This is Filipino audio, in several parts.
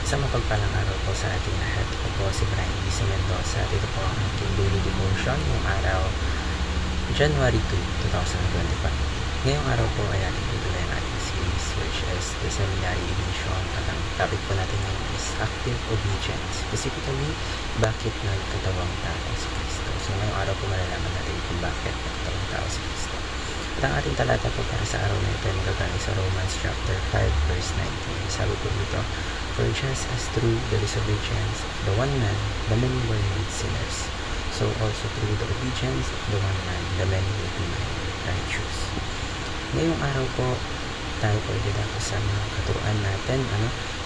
Isang mapagpalang araw po sa ating lahat. Ito po si Brian Lisa Mendoza at ito po ang ating daily devotion ngayong araw, January 2, 2025. Ngayong araw po ay ating tutuloy ang ating series which is the Seminary Edition at ang topic po natin ngayon is active obedience. Specifically, bakit nagkatawang tao si Kristo. So ngayong araw po malalaman natin kung bakit nagkatawang tao si Kristo. At ang ating talata po para sa araw na ito ay magagaling sa Romans chapter 5 verse 19. Sabi po dito, "For just as through the disobedience of the one man, the many were made sinners, so also through the obedience of the one man, the many will be made righteous." Ngayong araw po, tayo po dito sa mga katuruan natin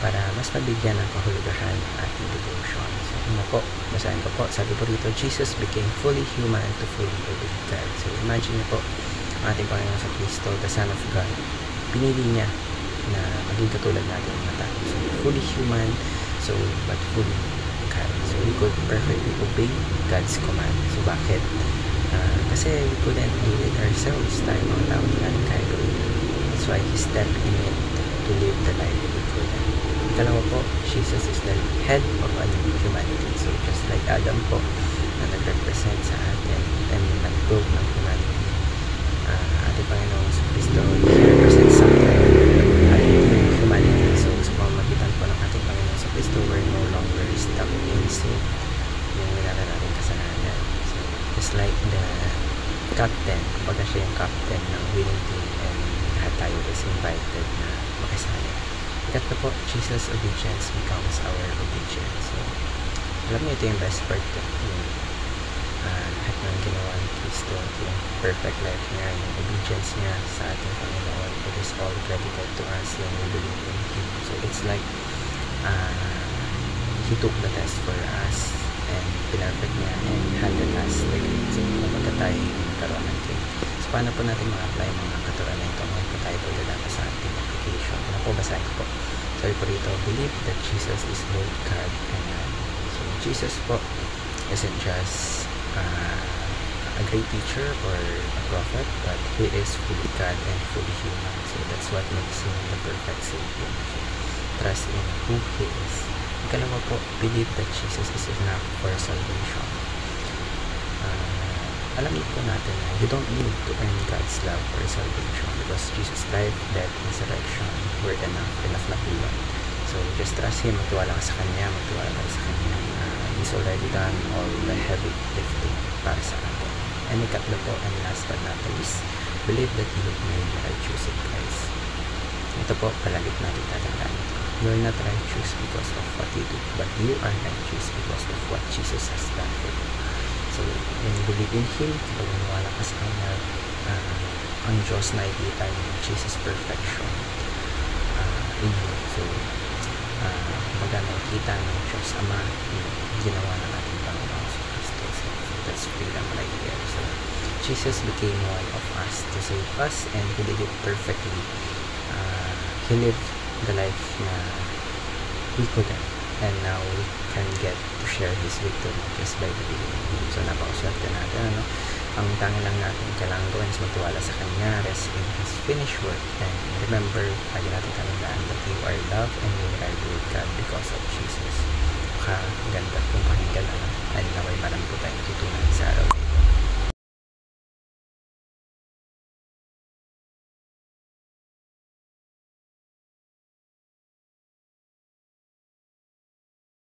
para mas mabigyan ng kahulugan ang ating devotion. So po, basahin ko po. Sabi po rito, Jesus became fully human to fully obey God. So imagine niyo po, ang ating Panginoon sa Kristo, the Son of God, pinili niya na maging katulad natin mga tao. So, fully human, but fully God. So, we could perfectly obey God's command. So, bakit? Kasi we couldn't do it ourselves. Tayo mga tao, hindi natin kaya gawin. That's why He stepped in it to live the life we couldn't. Ikalawa po, Jesus is the head of a new humanity. So, just like Adam po, na nag-represent sa atin and nag-build ng humanity, ating Panginoon sa Kristo, He represents something ating humanity. So sa pamamagitan po ng ating Panginoon sa Kristo, we're no longer stuck in sin, yung ginagawa natin kasalanan. So just like the captain, kumbaga siya yung captain ng winning team and lahat tayo is invited na makisali. Ikatlo po, Jesus' obedience becomes our obedience. So alam niyo, ito yung best part ko, yung lahat ng ginawa ni Kristo, yung perfect life niya, yung obedience niya sa ating Panginoon, it is all credited to us when we believe in Him. So it's like He took the test for us and pinarfect niya and handed us the grade. So kapag tayo magkaroon ng grade, so paano po natin ma-apply mga katuruan na ito ngayon po tayo po dadapa sa ating application? Ano po, basahin ko po. Sabi po rito, believe that Jesus is both God and man. So Jesus po isn't just a great teacher or a prophet, but He is fully God and fully human. So that's what makes Him the perfect Savior. Trust in who He is. Ikalawa po, believe that Jesus is enough for salvation. Alam niyo po natin na you don't need to earn God's love for salvation because Jesus' life, death, resurrection were enough na po yun. So just trust Him, magtiwala ka sa Kanya, magtiwala ka sa Kanya. He's already done all the heavy lifting para sa atin. And ikatlo po, and last but not least, believe that you have made righteous in Christ. Ito po, palagi natin tatandaan ito. You are not righteous because of what you do, but you are righteous because of what Jesus has done for you. So, when you believe in Him, kapag maniwala ka sa Kanya, ang Diyos na ikita yung Jesus' perfection in you. So, kumbaga nakikita ng Diyos Ama yung ginawa ng ating Panginoon sa Kristo. So, that's freedom right there. So, Jesus became one of us to save us and He did it perfectly. He lived the life na we couldn't, and now we can get to share His victory just by believing in Him. So napakaswerte natin, ang tanging lang natin kailangan gawin is magtiwala sa Kanya, rest in His finished work, and remember, lagi natin tandaan that you are loved and you are with God because of Jesus. Ganda pong pakinggan, and naway marami po tayong tutunan